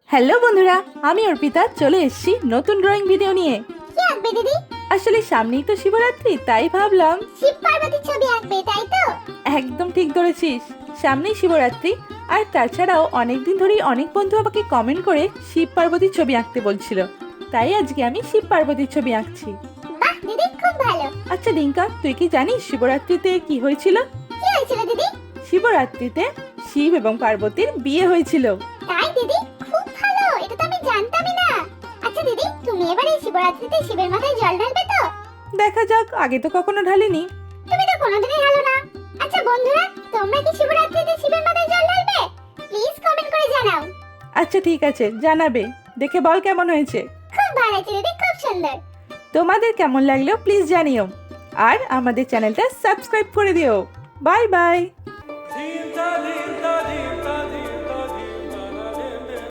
Hello বন্ধুরা, আমি অর্পিতা চলে এসেছি নতুন ড্রয়িং ভিডিও নিয়ে। কি আঁকবে দিদি? আসলে সামনেই তো শিবরাত্রি, তাই ভাবলাম। শিব পার্বতীর ছবি আঁকবে, তাই তো? একদম ঠিক ধরেছিস, সামনেই শিবরাত্রি। আর তাছাড়াও অনেকদিন ধরেই অনেক বন্ধু আমাকে কমেন্ট করে শিব পার্বতীর ছবি আঁকতে বলছিল, তাই আজকে আমি শিব পার্বতীর ছবি আঁকছি। বাহ দিদি, খুব ভালো। আচ্ছা ডিঙ্কা, তুই কি জানিস শিবরাত্রিতে কি হয়েছিল? কি হয়েছিল দিদি? শিবরাত্রিতে শিব এবং পার্বতীর বিয়ে হয়েছিল। তাই দিদি, খুব ভালো, এটা তো আমি জানতামই না। আচ্ছা দিদি, তুমি এবারে শিবরাত্রিতে শিবের মাথায় জল ঢালবে তো? দেখা যাক, আগে তো কখনো ঢালিনি। তুমি তো কোনোদিনই ঢালো না। আচ্ছা বন্ধুরা, তোমরা কি শিবরাত্রিতে শিবের মাথায় জল ঢালবে? প্লিজ কমেন্ট করে জানাও। আচ্ছা ঠিক আছে, জানাবে। দেখে বল কেমন হয়েছে। খুব ভালো হয়েছে দিদি, খুব সুন্দর। তোমাদের কেমন লাগলো প্লিজ জানিও, আর আমাদের চ্যানেলটা সাবস্ক্রাইব করে দিও। Bye bye.